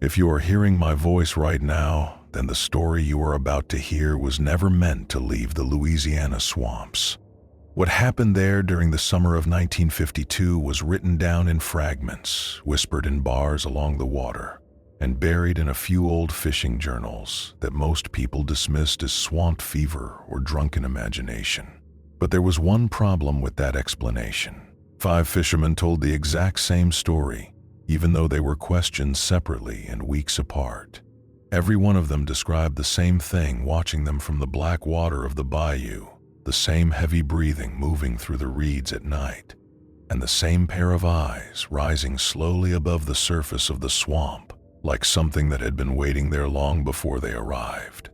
If you are hearing my voice right now, then the story you are about to hear was never meant to leave the Louisiana swamps. What happened there during the summer of 1952 was written down in fragments, whispered in bars along the water, and buried in a few old fishing journals that most people dismissed as swamp fever or drunken imagination. But there was one problem with that explanation. 5 fishermen told the exact same story, even though they were questioned separately and weeks apart. Every one of them described the same thing watching them from the black water of the bayou, the same heavy breathing moving through the reeds at night, and the same pair of eyes rising slowly above the surface of the swamp, like something that had been waiting there long before they arrived.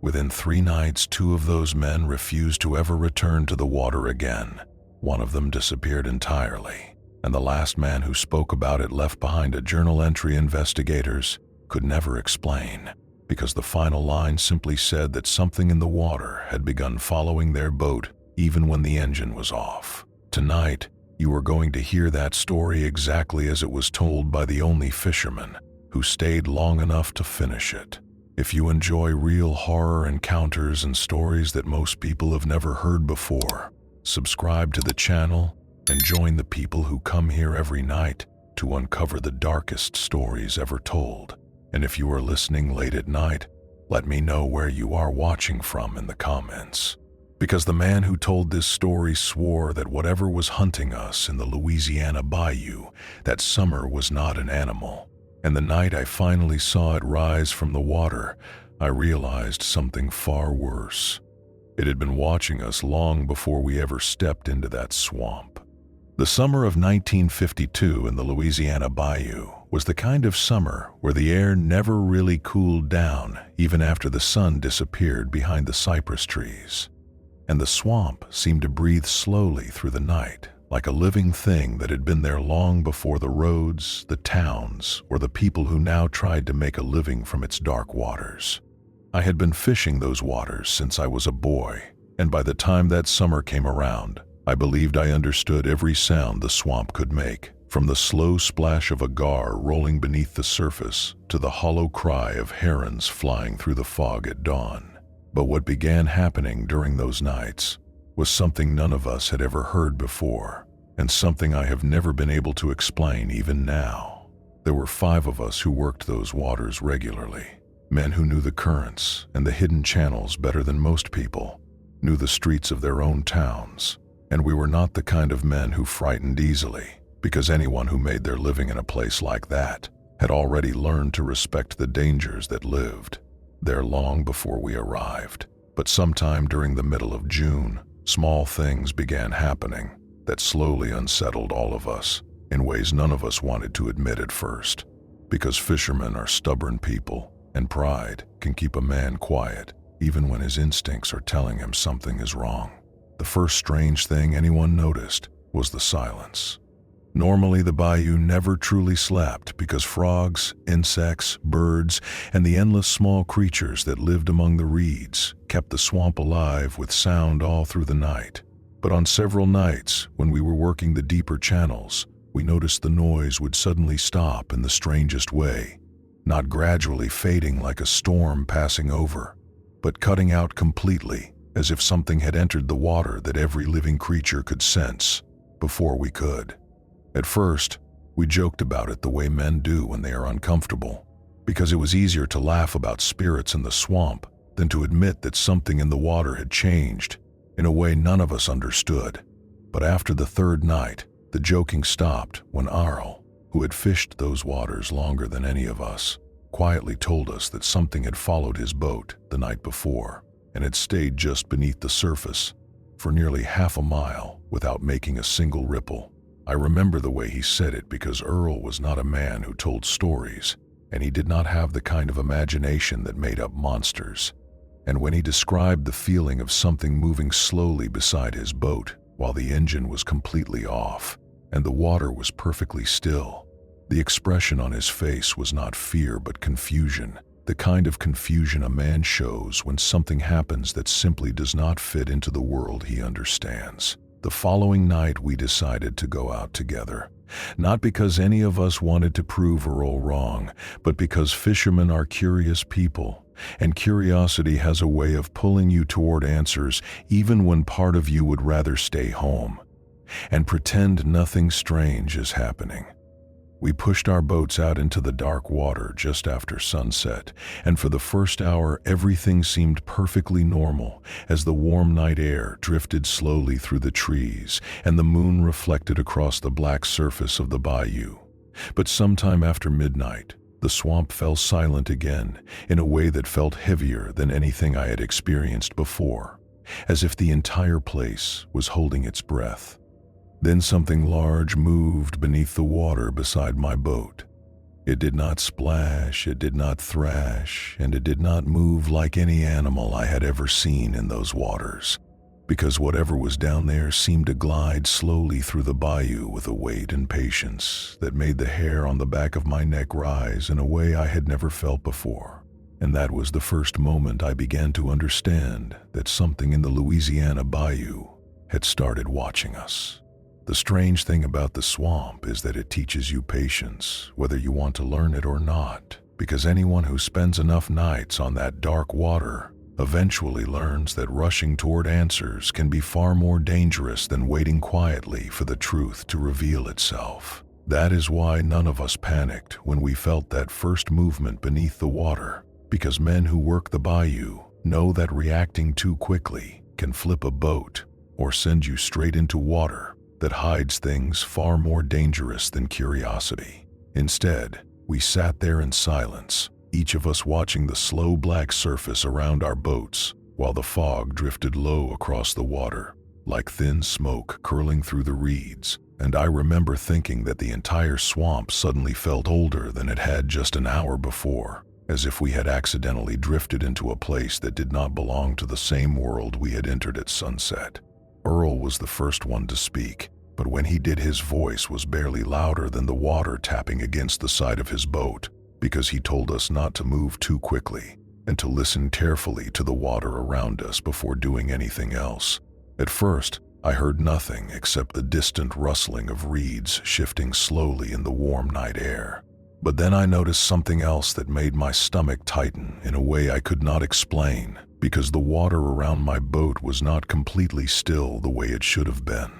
Within 3 nights, 2 of those men refused to ever return to the water again. One of them disappeared entirely, and the last man who spoke about it left behind a journal entry investigators could never explain, because the final line simply said that something in the water had begun following their boat even when the engine was off. Tonight, you are going to hear that story exactly as it was told by the only fisherman who stayed long enough to finish it. If you enjoy real horror encounters and stories that most people have never heard before, subscribe to the channel and join the people who come here every night to uncover the darkest stories ever told. And if you are listening late at night, let me know where you are watching from in the comments. Because the man who told this story swore that whatever was hunting us in the Louisiana Bayou that summer was not an animal. And the night I finally saw it rise from the water, I realized something far worse. It had been watching us long before we ever stepped into that swamp. The summer of 1952 in the Louisiana Bayou was the kind of summer where the air never really cooled down even after the sun disappeared behind the cypress trees. And the swamp seemed to breathe slowly through the night, like a living thing that had been there long before the roads, the towns, or the people who now tried to make a living from its dark waters. I had been fishing those waters since I was a boy, and by the time that summer came around, I believed I understood every sound the swamp could make, from the slow splash of a gar rolling beneath the surface to the hollow cry of herons flying through the fog at dawn. But what began happening during those nights was something none of us had ever heard before, and something I have never been able to explain even now. There were 5 of us who worked those waters regularly, men who knew the currents and the hidden channels better than most people, knew the streets of their own towns, and we were not the kind of men who frightened easily, because anyone who made their living in a place like that had already learned to respect the dangers that lived there long before we arrived. But sometime during the middle of June, small things began happening that slowly unsettled all of us in ways none of us wanted to admit at first, because fishermen are stubborn people, and pride can keep a man quiet even when his instincts are telling him something is wrong. The first strange thing anyone noticed was the silence. Normally, the bayou never truly slept because frogs, insects, birds, and the endless small creatures that lived among the reeds kept the swamp alive with sound all through the night. But on several nights, when we were working the deeper channels, we noticed the noise would suddenly stop in the strangest way, not gradually fading like a storm passing over, but cutting out completely, as if something had entered the water that every living creature could sense before we could. At first, we joked about it the way men do when they are uncomfortable, because it was easier to laugh about spirits in the swamp than to admit that something in the water had changed in a way none of us understood. But after the 3rd night, the joking stopped when Arl, who had fished those waters longer than any of us, quietly told us that something had followed his boat the night before and had stayed just beneath the surface for nearly half a mile without making a single ripple. I remember the way he said it because Earl was not a man who told stories, and he did not have the kind of imagination that made up monsters. And when he described the feeling of something moving slowly beside his boat while the engine was completely off and the water was perfectly still, the expression on his face was not fear but confusion, the kind of confusion a man shows when something happens that simply does not fit into the world he understands. The following night we decided to go out together, Not because any of us wanted to prove Earl wrong, but because fishermen are curious people, and curiosity has a way of pulling you toward answers even when part of you would rather stay home and pretend nothing strange is happening. We pushed our boats out into the dark water just after sunset, and for the first hour everything seemed perfectly normal as the warm night air drifted slowly through the trees and the moon reflected across the black surface of the bayou. But sometime after midnight, the swamp fell silent again in a way that felt heavier than anything I had experienced before, as if the entire place was holding its breath. Then something large moved beneath the water beside my boat. It did not splash, it did not thrash, and it did not move like any animal I had ever seen in those waters, because whatever was down there seemed to glide slowly through the bayou with a weight and patience that made the hair on the back of my neck rise in a way I had never felt before. And that was the first moment I began to understand that something in the Louisiana Bayou had started watching us. The strange thing about the swamp is that it teaches you patience, whether you want to learn it or not, because anyone who spends enough nights on that dark water eventually learns that rushing toward answers can be far more dangerous than waiting quietly for the truth to reveal itself. That is why none of us panicked when we felt that first movement beneath the water, because men who work the bayou know that reacting too quickly can flip a boat or send you straight into water that hides things far more dangerous than curiosity. Instead, we sat there in silence, each of us watching the slow black surface around our boats while the fog drifted low across the water, like thin smoke curling through the reeds. And I remember thinking that the entire swamp suddenly felt older than it had just an hour before, as if we had accidentally drifted into a place that did not belong to the same world we had entered at sunset. Earl was the first one to speak, but when he did, his voice was barely louder than the water tapping against the side of his boat, because he told us not to move too quickly and to listen carefully to the water around us before doing anything else. At first, I heard nothing except the distant rustling of reeds shifting slowly in the warm night air. But then I noticed something else that made my stomach tighten in a way I could not explain, because the water around my boat was not completely still the way it should have been.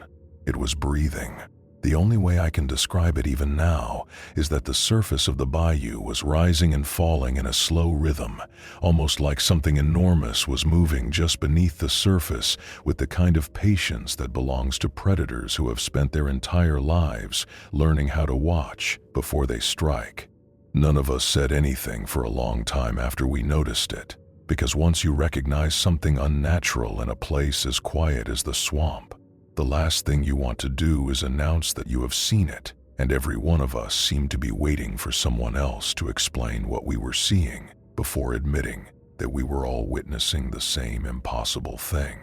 It was breathing. The only way I can describe it even now is that the surface of the bayou was rising and falling in a slow rhythm, almost like something enormous was moving just beneath the surface with the kind of patience that belongs to predators who have spent their entire lives learning how to watch before they strike. None of us said anything for a long time after we noticed it, because once you recognize something unnatural in a place as quiet as the swamp, the last thing you want to do is announce that you have seen it, and every one of us seemed to be waiting for someone else to explain what we were seeing before admitting that we were all witnessing the same impossible thing.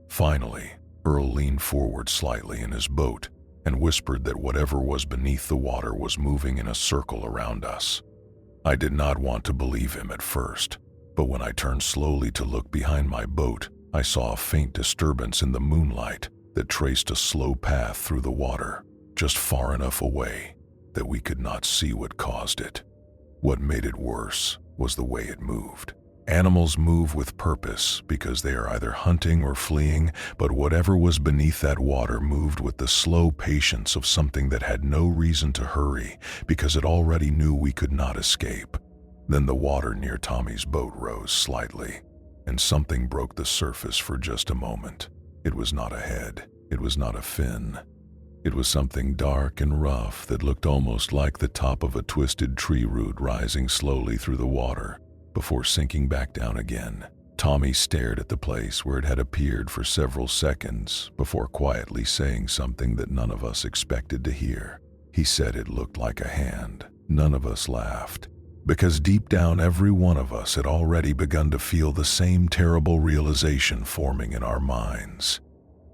Finally, Earl leaned forward slightly in his boat and whispered that whatever was beneath the water was moving in a circle around us. I did not want to believe him at first, but when I turned slowly to look behind my boat, I saw a faint disturbance in the moonlight that traced a slow path through the water, just far enough away that we could not see what caused it. What made it worse was the way it moved. Animals move with purpose because they are either hunting or fleeing, but whatever was beneath that water moved with the slow patience of something that had no reason to hurry because it already knew we could not escape. Then the water near Tommy's boat rose slightly, and something broke the surface for just a moment. It was not a head, it was not a fin. It was something dark and rough that looked almost like the top of a twisted tree root rising slowly through the water before sinking back down again. Tommy stared at the place where it had appeared for several seconds before quietly saying something that none of us expected to hear. He said it looked like a hand. None of us laughed, because deep down every one of us had already begun to feel the same terrible realization forming in our minds.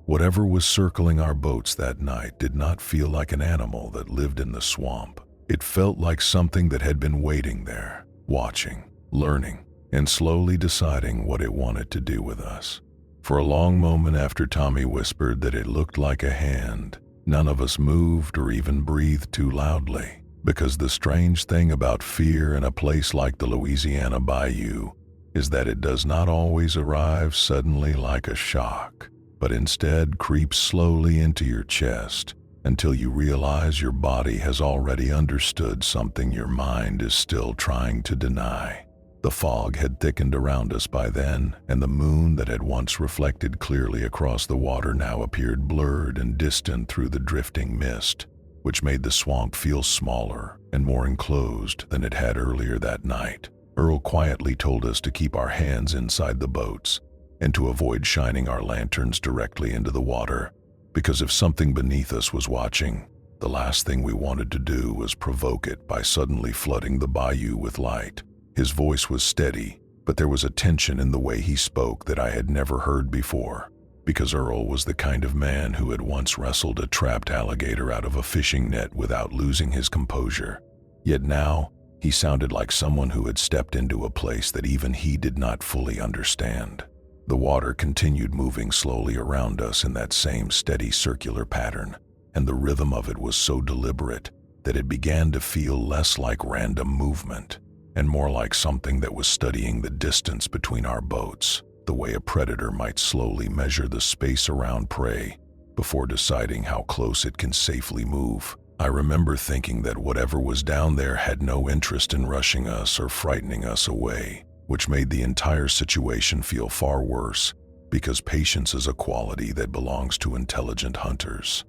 Whatever was circling our boats that night did not feel like an animal that lived in the swamp. It felt like something that had been waiting there, watching, learning, and slowly deciding what it wanted to do with us. For a long moment after Tommy whispered that it looked like a hand, None of us moved or even breathed too loudly, because the strange thing about fear in a place like the Louisiana Bayou is that it does not always arrive suddenly like a shock, but instead creeps slowly into your chest until you realize your body has already understood something your mind is still trying to deny. The fog had thickened around us by then, and the moon that had once reflected clearly across the water now appeared blurred and distant through the drifting mist, which made the swamp feel smaller and more enclosed than it had earlier that night. Earl quietly told us to keep our hands inside the boats and to avoid shining our lanterns directly into the water, because if something beneath us was watching, the last thing we wanted to do was provoke it by suddenly flooding the bayou with light. His voice was steady, but there was a tension in the way he spoke that I had never heard before, because Earl was the kind of man who had once wrestled a trapped alligator out of a fishing net without losing his composure. Yet now, he sounded like someone who had stepped into a place that even he did not fully understand. The water continued moving slowly around us in that same steady circular pattern, and the rhythm of it was so deliberate that it began to feel less like random movement and more like something that was studying the distance between our boats, the way a predator might slowly measure the space around prey before deciding how close it can safely move. I remember thinking that whatever was down there had no interest in rushing us or frightening us away, which made the entire situation feel far worse, because patience is a quality that belongs to intelligent hunters.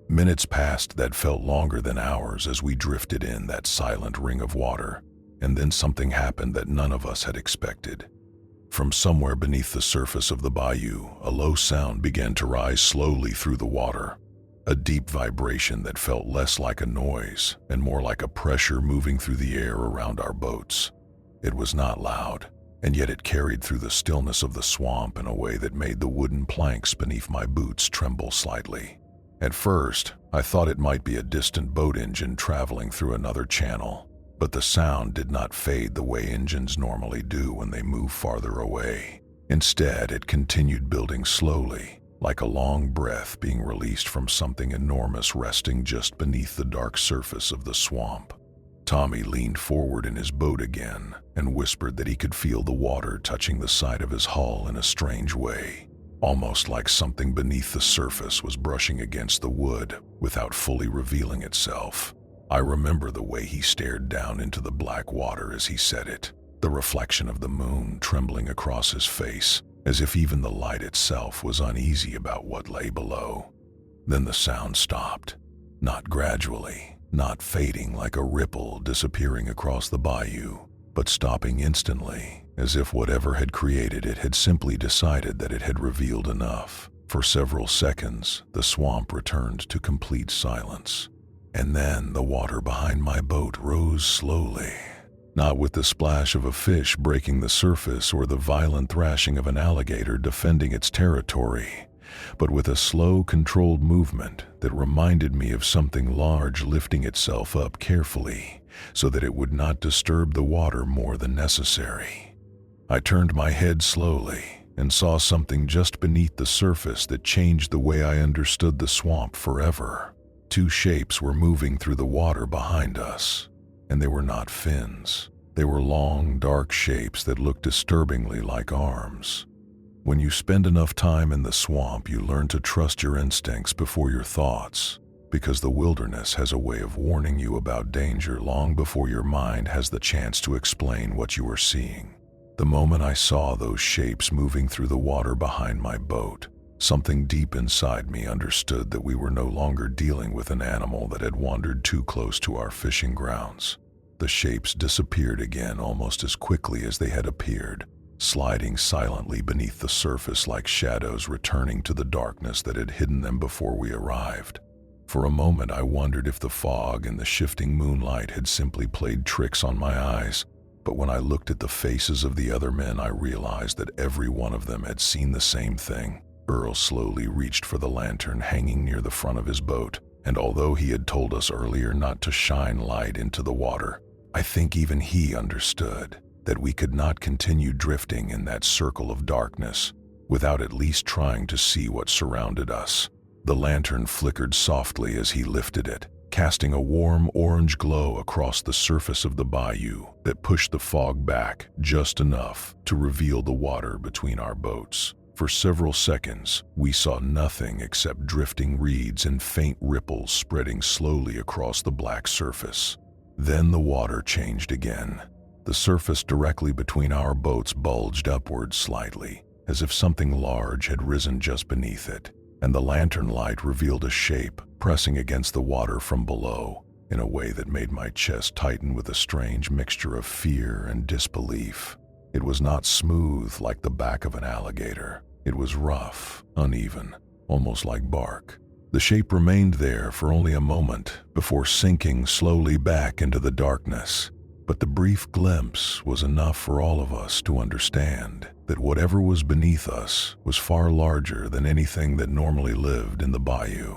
Minutes passed that felt longer than hours as we drifted in that silent ring of water, and then something happened that none of us had expected. From somewhere beneath the surface of the bayou, a low sound began to rise slowly through the water, a deep vibration that felt less like a noise and more like a pressure moving through the air around our boats. It was not loud, and yet it carried through the stillness of the swamp in a way that made the wooden planks beneath my boots tremble slightly. At first, I thought it might be a distant boat engine traveling through another channel, but the sound did not fade the way engines normally do when they move farther away. Instead, it continued building slowly, like a long breath being released from something enormous resting just beneath the dark surface of the swamp. Tommy leaned forward in his boat again and whispered that he could feel the water touching the side of his hull in a strange way, almost like something beneath the surface was brushing against the wood without fully revealing itself. I remember the way he stared down into the black water as he said it, the reflection of the moon trembling across his face, as if even the light itself was uneasy about what lay below. Then the sound stopped, not gradually, not fading like a ripple disappearing across the bayou, but stopping instantly, as if whatever had created it had simply decided that it had revealed enough. For several seconds, the swamp returned to complete silence. And then the water behind my boat rose slowly, not with the splash of a fish breaking the surface or the violent thrashing of an alligator defending its territory, but with a slow, controlled movement that reminded me of something large lifting itself up carefully so that it would not disturb the water more than necessary. I turned my head slowly and saw something just beneath the surface that changed the way I understood the swamp forever. Two shapes were moving through the water behind us, and they were not fins. They were long, dark shapes that looked disturbingly like arms. When you spend enough time in the swamp, you learn to trust your instincts before your thoughts, because the wilderness has a way of warning you about danger long before your mind has the chance to explain what you are seeing. The moment I saw those shapes moving through the water behind my boat, something deep inside me understood that we were no longer dealing with an animal that had wandered too close to our fishing grounds. The shapes disappeared again almost as quickly as they had appeared, sliding silently beneath the surface like shadows returning to the darkness that had hidden them before we arrived. For a moment I wondered if the fog and the shifting moonlight had simply played tricks on my eyes, but when I looked at the faces of the other men, I realized that every one of them had seen the same thing. Earl slowly reached for the lantern hanging near the front of his boat, and although he had told us earlier not to shine light into the water, I think even he understood that we could not continue drifting in that circle of darkness without at least trying to see what surrounded us. The lantern flickered softly as he lifted it, casting a warm orange glow across the surface of the bayou that pushed the fog back just enough to reveal the water between our boats. For several seconds, we saw nothing except drifting reeds and faint ripples spreading slowly across the black surface. Then the water changed again. The surface directly between our boats bulged upward slightly, as if something large had risen just beneath it, and the lantern light revealed a shape pressing against the water from below in a way that made my chest tighten with a strange mixture of fear and disbelief. It was not smooth like the back of an alligator. It was rough, uneven, almost like bark. The shape remained there for only a moment before sinking slowly back into the darkness. But the brief glimpse was enough for all of us to understand that whatever was beneath us was far larger than anything that normally lived in the bayou.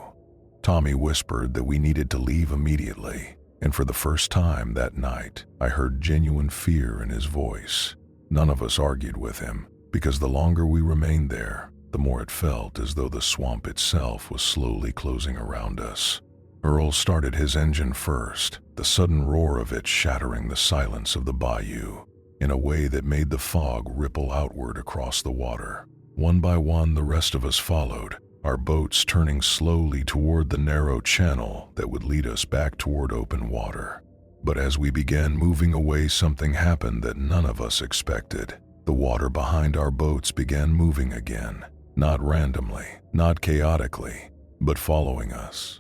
Tommy whispered that we needed to leave immediately, and for the first time that night, I heard genuine fear in his voice. None of us argued with him, because the longer we remained there, the more it felt as though the swamp itself was slowly closing around us. Earl started his engine first, the sudden roar of it shattering the silence of the bayou in a way that made the fog ripple outward across the water. One by one, the rest of us followed, our boats turning slowly toward the narrow channel that would lead us back toward open water. But as we began moving away, something happened that none of us expected. The water behind our boats began moving again, not randomly, not chaotically, but following us.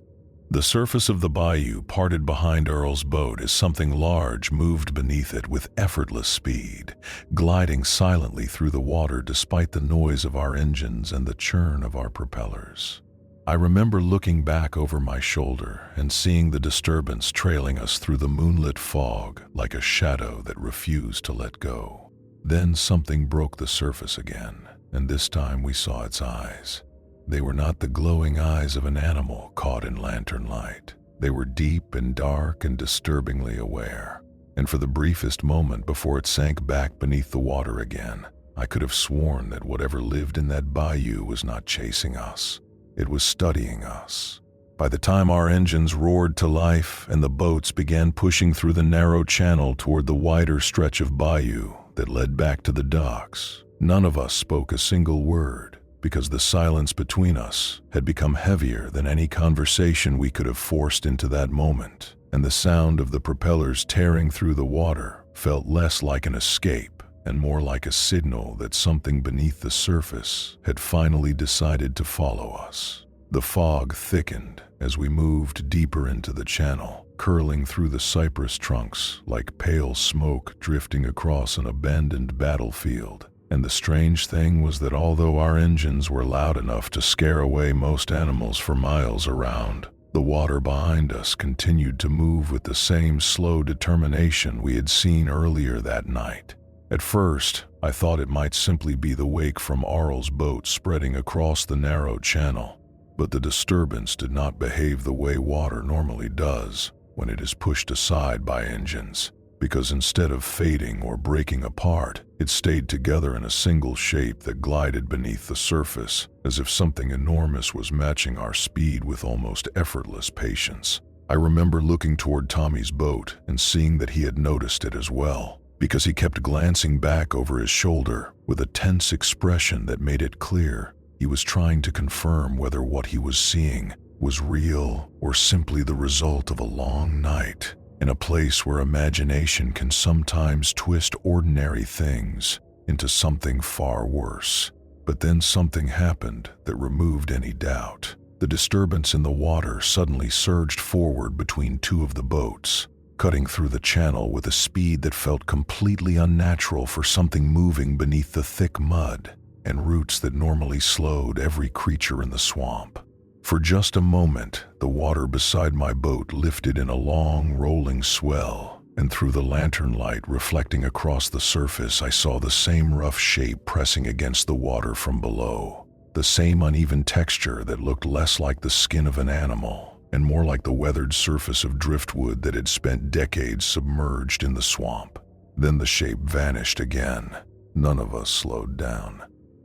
The surface of the bayou parted behind Earl's boat as something large moved beneath it with effortless speed, gliding silently through the water despite the noise of our engines and the churn of our propellers. I remember looking back over my shoulder and seeing the disturbance trailing us through the moonlit fog like a shadow that refused to let go. Then something broke the surface again, and this time we saw its eyes. They were not the glowing eyes of an animal caught in lantern light. They were deep and dark and disturbingly aware. And for the briefest moment before it sank back beneath the water again, I could have sworn that whatever lived in that bayou was not chasing us. It was studying us. By the time our engines roared to life and the boats began pushing through the narrow channel toward the wider stretch of bayou that led back to the docks, none of us spoke a single word, because the silence between us had become heavier than any conversation we could have forced into that moment, and the sound of the propellers tearing through the water felt less like an escape and more like a signal that something beneath the surface had finally decided to follow us. The fog thickened as we moved deeper into the channel, curling through the cypress trunks like pale smoke drifting across an abandoned battlefield. And the strange thing was that although our engines were loud enough to scare away most animals for miles around, the water behind us continued to move with the same slow determination we had seen earlier that night. At first, I thought it might simply be the wake from Arl's boat spreading across the narrow channel, but the disturbance did not behave the way water normally does when it is pushed aside by engines, because instead of fading or breaking apart, it stayed together in a single shape that glided beneath the surface, as if something enormous was matching our speed with almost effortless patience. I remember looking toward Tommy's boat and seeing that he had noticed it as well, because he kept glancing back over his shoulder with a tense expression that made it clear he was trying to confirm whether what he was seeing was real or simply the result of a long night in a place where imagination can sometimes twist ordinary things into something far worse. But then something happened that removed any doubt. The disturbance in the water suddenly surged forward between two of the boats, cutting through the channel with a speed that felt completely unnatural for something moving beneath the thick mud and roots that normally slowed every creature in the swamp. For just a moment, the water beside my boat lifted in a long, rolling swell, and through the lantern light reflecting across the surface, I saw the same rough shape pressing against the water from below, the same uneven texture that looked less like the skin of an animal and more like the weathered surface of driftwood that had spent decades submerged in the swamp. Then the shape vanished again. None of us slowed down.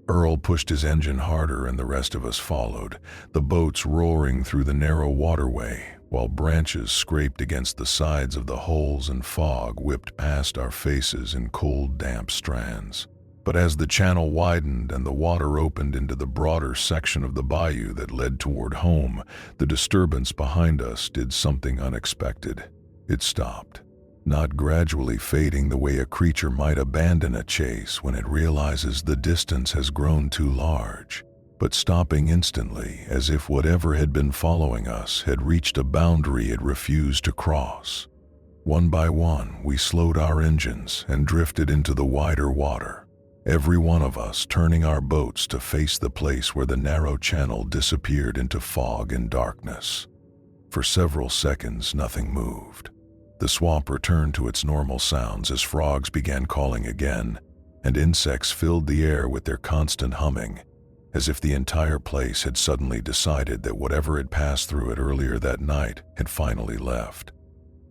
Earl pushed his engine harder and the rest of us followed, the boats roaring through the narrow waterway, while branches scraped against the sides of the holes and fog whipped past our faces in cold, damp strands. But as the channel widened and the water opened into the broader section of the bayou that led toward home, the disturbance behind us did something unexpected. It stopped. Not gradually fading the way a creature might abandon a chase when it realizes the distance has grown too large, but stopping instantly as if whatever had been following us had reached a boundary it refused to cross. One by one, we slowed our engines and drifted into the wider water, every one of us turning our boats to face the place where the narrow channel disappeared into fog and darkness. For several seconds, nothing moved. The swamp returned to its normal sounds as frogs began calling again, and insects filled the air with their constant humming, as if the entire place had suddenly decided that whatever had passed through it earlier that night had finally left.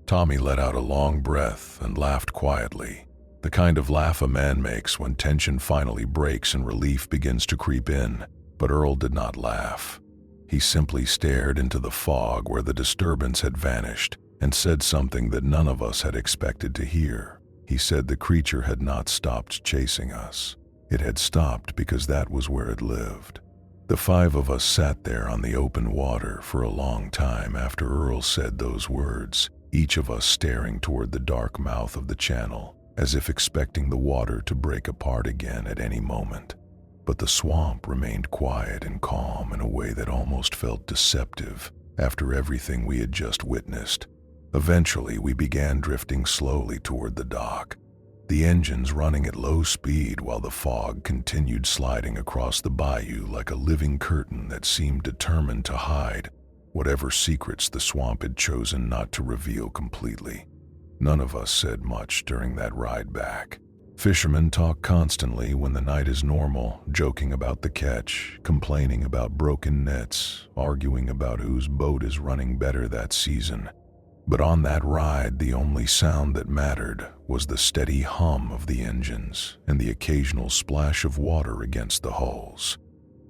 Tommy let out a long breath and laughed quietly, the kind of laugh a man makes when tension finally breaks and relief begins to creep in. But Earl did not laugh. He simply stared into the fog where the disturbance had vanished, and said something that none of us had expected to hear. He said the creature had not stopped chasing us. It had stopped because that was where it lived. The five of us sat there on the open water for a long time after Earl said those words, each of us staring toward the dark mouth of the channel, as if expecting the water to break apart again at any moment. But the swamp remained quiet and calm in a way that almost felt deceptive after everything we had just witnessed. Eventually, we began drifting slowly toward the dock, the engines running at low speed while the fog continued sliding across the bayou like a living curtain that seemed determined to hide whatever secrets the swamp had chosen not to reveal completely. None of us said much during that ride back. Fishermen talk constantly when the night is normal, joking about the catch, complaining about broken nets, arguing about whose boat is running better that season. But on that ride, the only sound that mattered was the steady hum of the engines and the occasional splash of water against the hulls.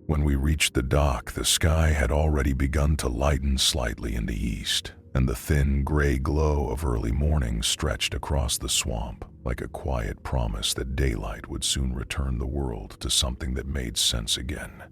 When we reached the dock, the sky had already begun to lighten slightly in the east, and the thin gray glow of early morning stretched across the swamp like a quiet promise that daylight would soon return the world to something that made sense again.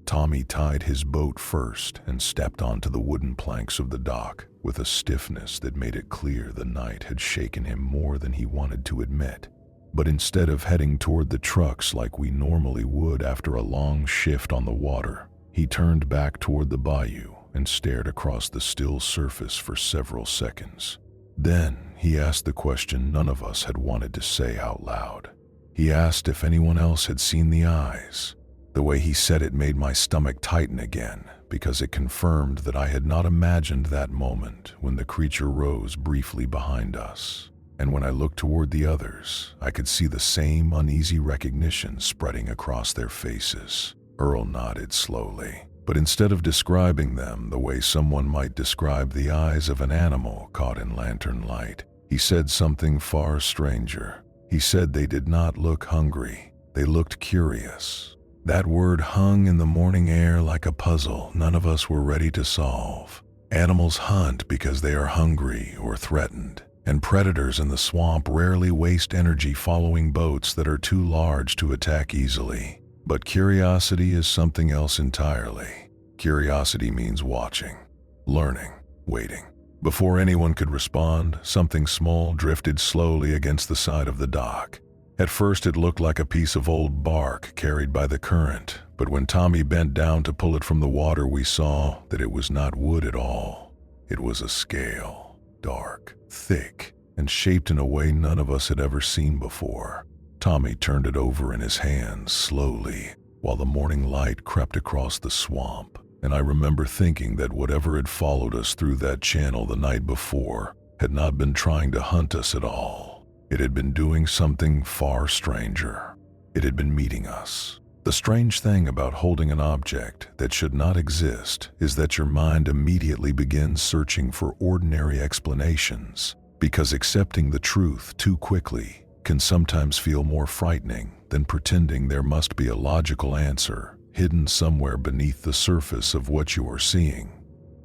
Tommy tied his boat first and stepped onto the wooden planks of the dock with a stiffness that made it clear the night had shaken him more than he wanted to admit. But instead of heading toward the trucks like we normally would after a long shift on the water, he turned back toward the bayou and stared across the still surface for several seconds. Then he asked the question none of us had wanted to say out loud. He asked if anyone else had seen the eyes. The way he said it made my stomach tighten again, because it confirmed that I had not imagined that moment when the creature rose briefly behind us. And when I looked toward the others, I could see the same uneasy recognition spreading across their faces. Earl nodded slowly, but instead of describing them the way someone might describe the eyes of an animal caught in lantern light, he said something far stranger. He said they did not look hungry, they looked curious. That word hung in the morning air like a puzzle none of us were ready to solve. Animals hunt because they are hungry or threatened, and predators in the swamp rarely waste energy following boats that are too large to attack easily. But curiosity is something else entirely. Curiosity means watching, learning, waiting. Before anyone could respond, something small drifted slowly against the side of the dock. At first it looked like a piece of old bark carried by the current, but when Tommy bent down to pull it from the water, we saw that it was not wood at all. It was a scale, dark, thick, and shaped in a way none of us had ever seen before. Tommy turned it over in his hands slowly, while the morning light crept across the swamp, and I remember thinking that whatever had followed us through that channel the night before had not been trying to hunt us at all. It had been doing something far stranger. It had been meeting us. The strange thing about holding an object that should not exist is that your mind immediately begins searching for ordinary explanations, because accepting the truth too quickly can sometimes feel more frightening than pretending there must be a logical answer hidden somewhere beneath the surface of what you are seeing.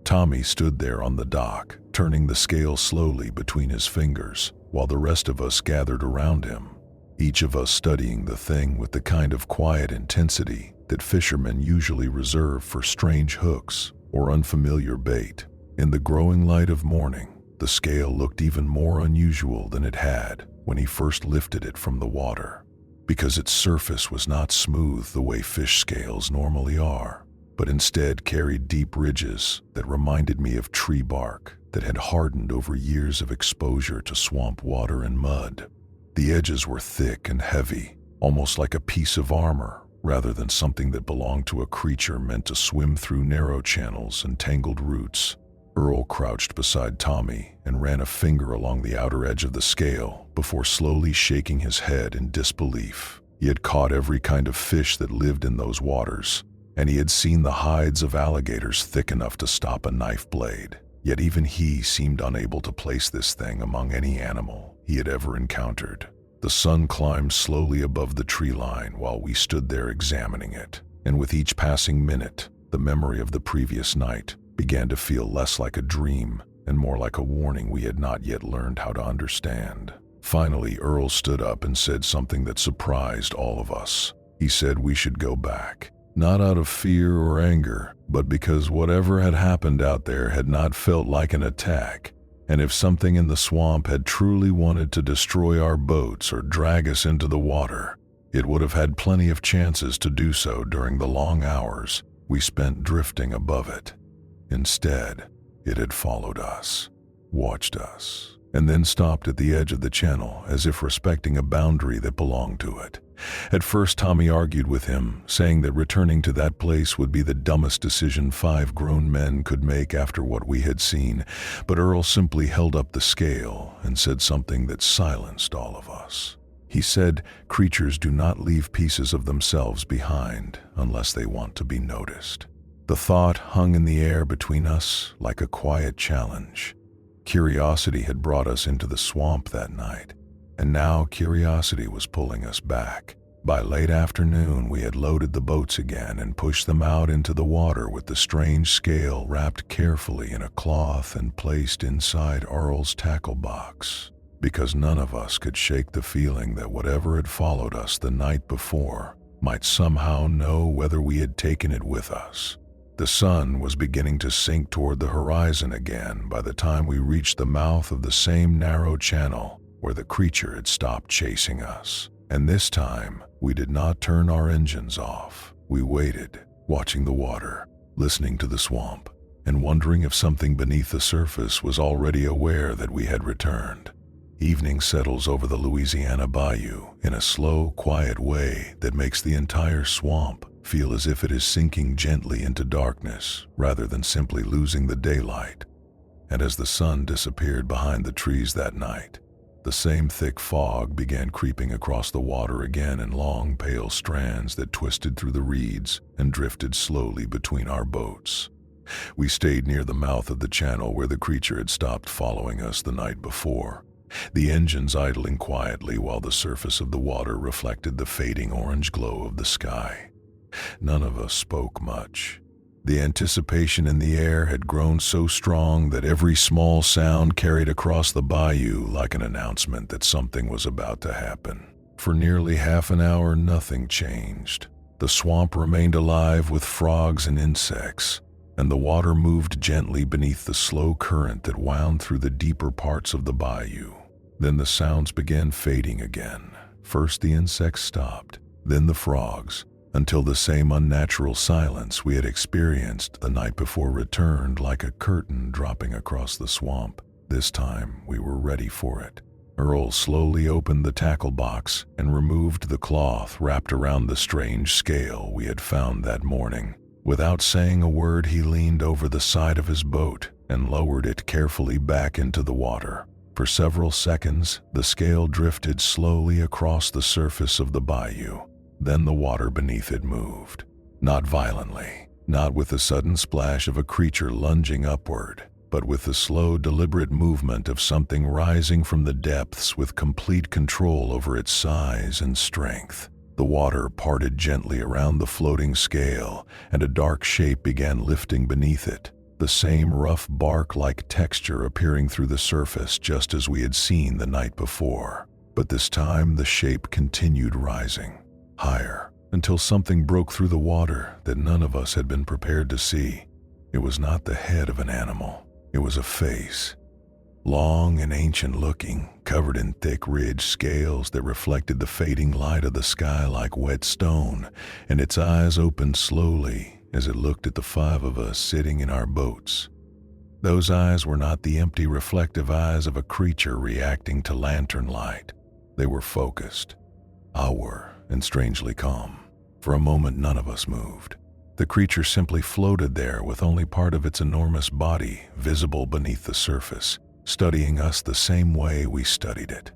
Tommy stood there on the dock, turning the scale slowly between his fingers, while the rest of us gathered around him, each of us studying the thing with the kind of quiet intensity that fishermen usually reserve for strange hooks or unfamiliar bait. In the growing light of morning, the scale looked even more unusual than it had when he first lifted it from the water, because its surface was not smooth the way fish scales normally are, but instead carried deep ridges that reminded me of tree bark that had hardened over years of exposure to swamp water and mud. The edges were thick and heavy, almost like a piece of armor, rather than something that belonged to a creature meant to swim through narrow channels and tangled roots. Earl crouched beside Tommy and ran a finger along the outer edge of the scale before slowly shaking his head in disbelief. He had caught every kind of fish that lived in those waters, and he had seen the hides of alligators thick enough to stop a knife blade. Yet even he seemed unable to place this thing among any animal he had ever encountered. The sun climbed slowly above the tree line while we stood there examining it, and with each passing minute, the memory of the previous night began to feel less like a dream and more like a warning we had not yet learned how to understand. Finally, Earl stood up and said something that surprised all of us. He said we should go back, not out of fear or anger, but because whatever had happened out there had not felt like an attack, and if something in the swamp had truly wanted to destroy our boats or drag us into the water, it would have had plenty of chances to do so during the long hours we spent drifting above it. Instead, it had followed us, watched us, and then stopped at the edge of the channel as if respecting a boundary that belonged to it. At first, Tommy argued with him, saying that returning to that place would be the dumbest decision 5 grown men could make after what we had seen, but Earl simply held up the scale and said something that silenced all of us. He said creatures do not leave pieces of themselves behind unless they want to be noticed. The thought hung in the air between us like a quiet challenge. Curiosity had brought us into the swamp that night, and now curiosity was pulling us back. By late afternoon, we had loaded the boats again and pushed them out into the water with the strange scale wrapped carefully in a cloth and placed inside Earl's tackle box, because none of us could shake the feeling that whatever had followed us the night before might somehow know whether we had taken it with us. The sun was beginning to sink toward the horizon again by the time we reached the mouth of the same narrow channel where the creature had stopped chasing us. And this time, we did not turn our engines off. We waited, watching the water, listening to the swamp, and wondering if something beneath the surface was already aware that we had returned. Evening settles over the Louisiana Bayou in a slow, quiet way that makes the entire swamp feel as if it is sinking gently into darkness rather than simply losing the daylight. And as the sun disappeared behind the trees that night, the same thick fog began creeping across the water again in long, pale strands that twisted through the reeds and drifted slowly between our boats. We stayed near the mouth of the channel where the creature had stopped following us the night before, the engines idling quietly while the surface of the water reflected the fading orange glow of the sky. None of us spoke much. The anticipation in the air had grown so strong that every small sound carried across the bayou like an announcement that something was about to happen. For nearly half an hour, nothing changed. The swamp remained alive with frogs and insects, and the water moved gently beneath the slow current that wound through the deeper parts of the bayou. Then the sounds began fading again. First the insects stopped, then the frogs, until the same unnatural silence we had experienced the night before returned like a curtain dropping across the swamp. This time, we were ready for it. Earl slowly opened the tackle box and removed the cloth wrapped around the strange scale we had found that morning. Without saying a word, he leaned over the side of his boat and lowered it carefully back into the water. For several seconds, the scale drifted slowly across the surface of the bayou. Then the water beneath it moved. Not violently, not with the sudden splash of a creature lunging upward, but with the slow, deliberate movement of something rising from the depths with complete control over its size and strength. The water parted gently around the floating scale, and a dark shape began lifting beneath it, the same rough bark-like texture appearing through the surface just as we had seen the night before. But this time the shape continued rising, higher, until something broke through the water that none of us had been prepared to see. It was not the head of an animal. It was a face, long and ancient-looking, covered in thick ridged scales that reflected the fading light of the sky like wet stone, and its eyes opened slowly as it looked at the five of us sitting in our boats. Those eyes were not the empty, reflective eyes of a creature reacting to lantern light. They were focused, aware, and strangely calm. For a moment, none of us moved. The creature simply floated there with only part of its enormous body visible beneath the surface, studying us the same way we studied it.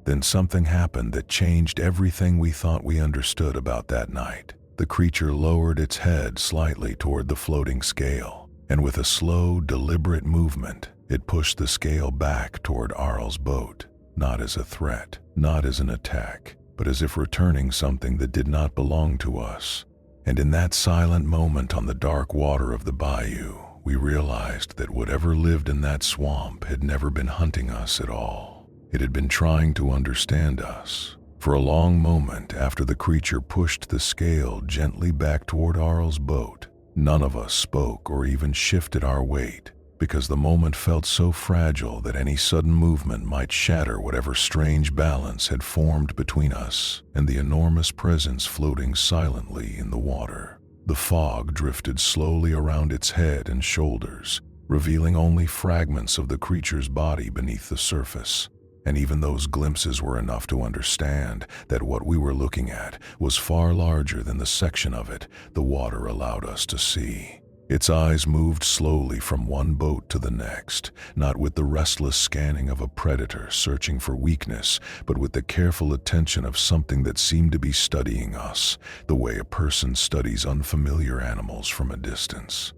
Then something happened that changed everything we thought we understood about that night. The creature lowered its head slightly toward the floating scale, and with a slow, deliberate movement, it pushed the scale back toward Arl's boat, not as a threat, not as an attack, but as if returning something that did not belong to us. And in that silent moment on the dark water of the bayou, we realized that whatever lived in that swamp had never been hunting us at all. It had been trying to understand us. For a long moment after the creature pushed the scale gently back toward Arl's boat, none of us spoke or even shifted our weight, because the moment felt so fragile that any sudden movement might shatter whatever strange balance had formed between us and the enormous presence floating silently in the water. The fog drifted slowly around its head and shoulders, revealing only fragments of the creature's body beneath the surface. And even those glimpses were enough to understand that what we were looking at was far larger than the section of it the water allowed us to see. Its eyes moved slowly from one boat to the next, not with the restless scanning of a predator searching for weakness, but with the careful attention of something that seemed to be studying us, the way a person studies unfamiliar animals from a distance.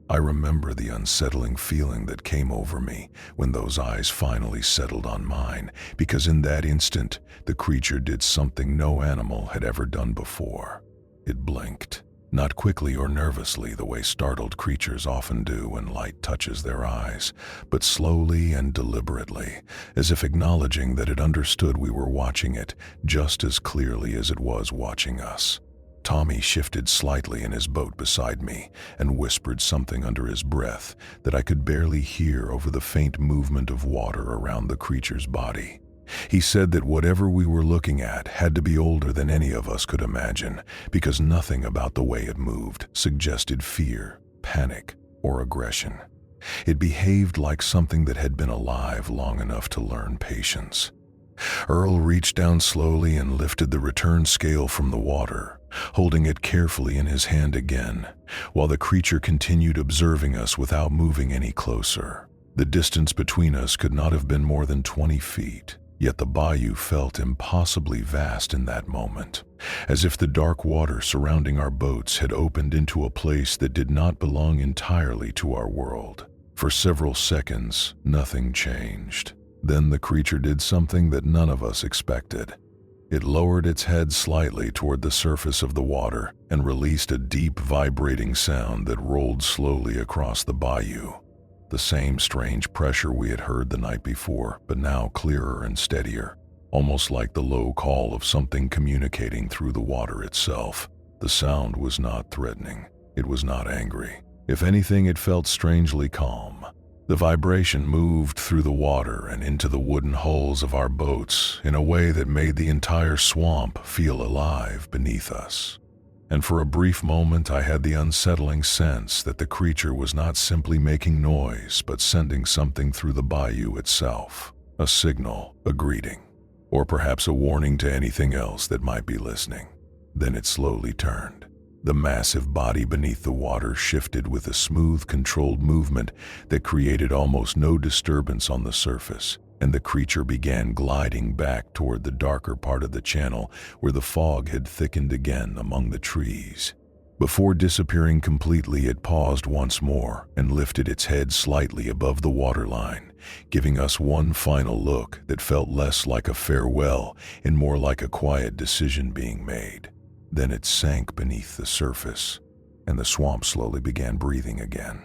I remember the unsettling feeling that came over me when those eyes finally settled on mine, because in that instant, the creature did something no animal had ever done before. It blinked. Not quickly or nervously the way startled creatures often do when light touches their eyes, but slowly and deliberately, as if acknowledging that it understood we were watching it just as clearly as it was watching us. Tommy shifted slightly in his boat beside me and whispered something under his breath that I could barely hear over the faint movement of water around the creature's body. He said that whatever we were looking at had to be older than any of us could imagine, because nothing about the way it moved suggested fear, panic, or aggression. It behaved like something that had been alive long enough to learn patience. Earl reached down slowly and lifted the return scale from the water, holding it carefully in his hand again, while the creature continued observing us without moving any closer. The distance between us could not have been more than 20 feet. Yet the bayou felt impossibly vast in that moment, as if the dark water surrounding our boats had opened into a place that did not belong entirely to our world. For several seconds, nothing changed. Then the creature did something that none of us expected. It lowered its head slightly toward the surface of the water and released a deep, vibrating sound that rolled slowly across the bayou. The same strange pressure we had heard the night before, but now clearer and steadier, almost like the low call of something communicating through the water itself. The sound was not threatening. It was not angry. If anything, it felt strangely calm. The vibration moved through the water and into the wooden hulls of our boats in a way that made the entire swamp feel alive beneath us. And for a brief moment I had the unsettling sense that the creature was not simply making noise, but sending something through the bayou itself. A signal, a greeting, or perhaps a warning to anything else that might be listening. Then it slowly turned. The massive body beneath the water shifted with a smooth, controlled movement that created almost no disturbance on the surface, and the creature began gliding back toward the darker part of the channel where the fog had thickened again among the trees. Before disappearing completely, it paused once more and lifted its head slightly above the waterline, giving us one final look that felt less like a farewell and more like a quiet decision being made. Then it sank beneath the surface, and the swamp slowly began breathing again.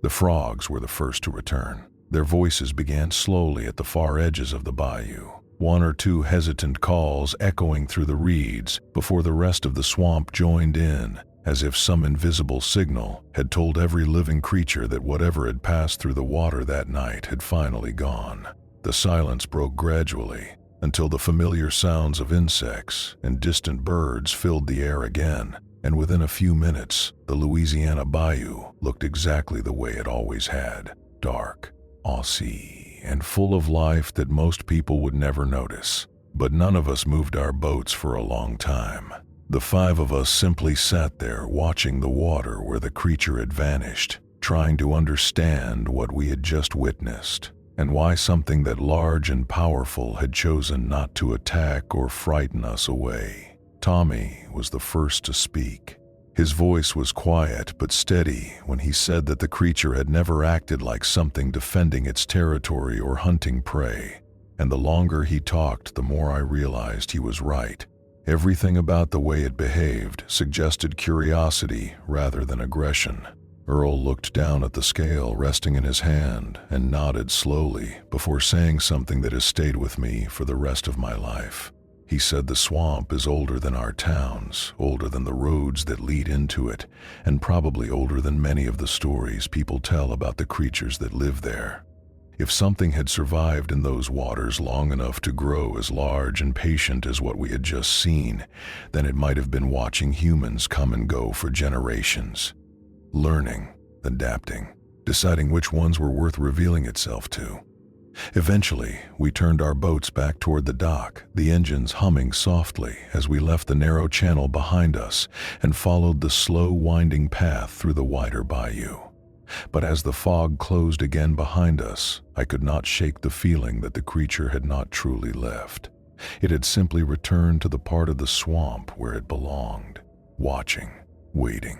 The frogs were the first to return. Their voices began slowly at the far edges of the bayou, one or two hesitant calls echoing through the reeds before the rest of the swamp joined in, as if some invisible signal had told every living creature that whatever had passed through the water that night had finally gone. The silence broke gradually until the familiar sounds of insects and distant birds filled the air again, and within a few minutes, the Louisiana Bayou looked exactly the way it always had: dark, mossy, and full of life that most people would never notice. But none of us moved our boats for a long time. The five of us simply sat there watching the water where the creature had vanished, trying to understand what we had just witnessed, and why something that large and powerful had chosen not to attack or frighten us away. Tommy was the first to speak. His voice was quiet but steady when he said that the creature had never acted like something defending its territory or hunting prey. And the longer he talked, the more I realized he was right. Everything about the way it behaved suggested curiosity rather than aggression. Earl looked down at the scale resting in his hand and nodded slowly before saying something that has stayed with me for the rest of my life. He said the swamp is older than our towns, older than the roads that lead into it, and probably older than many of the stories people tell about the creatures that live there. If something had survived in those waters long enough to grow as large and patient as what we had just seen, then it might have been watching humans come and go for generations, learning, adapting, deciding which ones were worth revealing itself to. Eventually, we turned our boats back toward the dock, the engines humming softly as we left the narrow channel behind us and followed the slow, winding path through the wider bayou. But as the fog closed again behind us, I could not shake the feeling that the creature had not truly left. It had simply returned to the part of the swamp where it belonged, watching, waiting,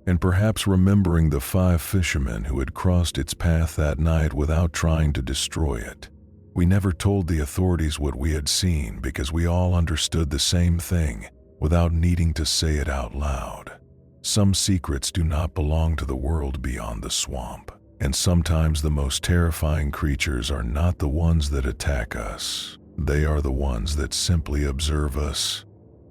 and perhaps remembering the 5 fishermen who had crossed its path that night without trying to destroy it. We never told the authorities what we had seen because we all understood the same thing without needing to say it out loud. Some secrets do not belong to the world beyond the swamp, and sometimes the most terrifying creatures are not the ones that attack us. They are the ones that simply observe us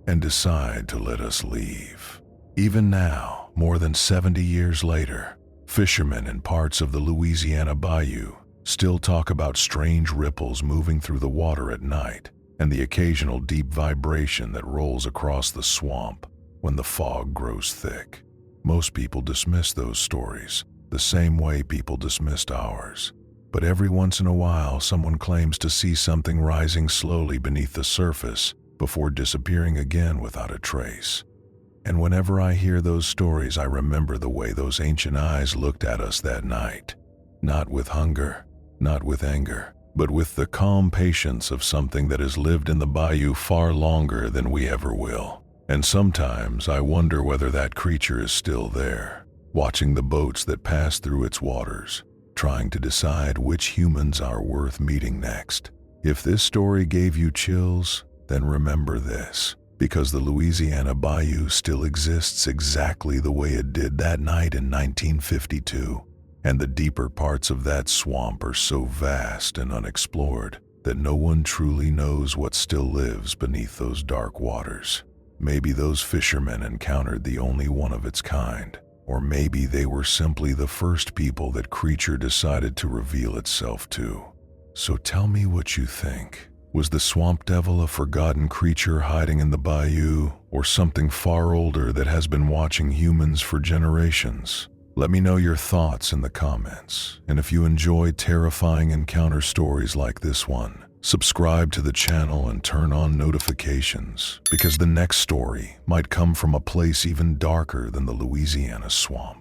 and decide to let us leave. Even now, more than 70 years later, fishermen in parts of the Louisiana Bayou still talk about strange ripples moving through the water at night and the occasional deep vibration that rolls across the swamp when the fog grows thick. Most people dismiss those stories the same way people dismissed ours. But every once in a while, someone claims to see something rising slowly beneath the surface before disappearing again without a trace. And whenever I hear those stories, I remember the way those ancient eyes looked at us that night. Not with hunger, not with anger, but with the calm patience of something that has lived in the bayou far longer than we ever will. And sometimes I wonder whether that creature is still there, watching the boats that pass through its waters, trying to decide which humans are worth meeting next. If this story gave you chills, then remember this, because the Louisiana Bayou still exists exactly the way it did that night in 1952, and the deeper parts of that swamp are so vast and unexplored that no one truly knows what still lives beneath those dark waters. Maybe those fishermen encountered the only one of its kind, or maybe they were simply the first people that creature decided to reveal itself to. So tell me what you think. Was the swamp devil a forgotten creature hiding in the bayou, or something far older that has been watching humans for generations? Let me know your thoughts in the comments, and if you enjoy terrifying encounter stories like this one, subscribe to the channel and turn on notifications, because the next story might come from a place even darker than the Louisiana swamp.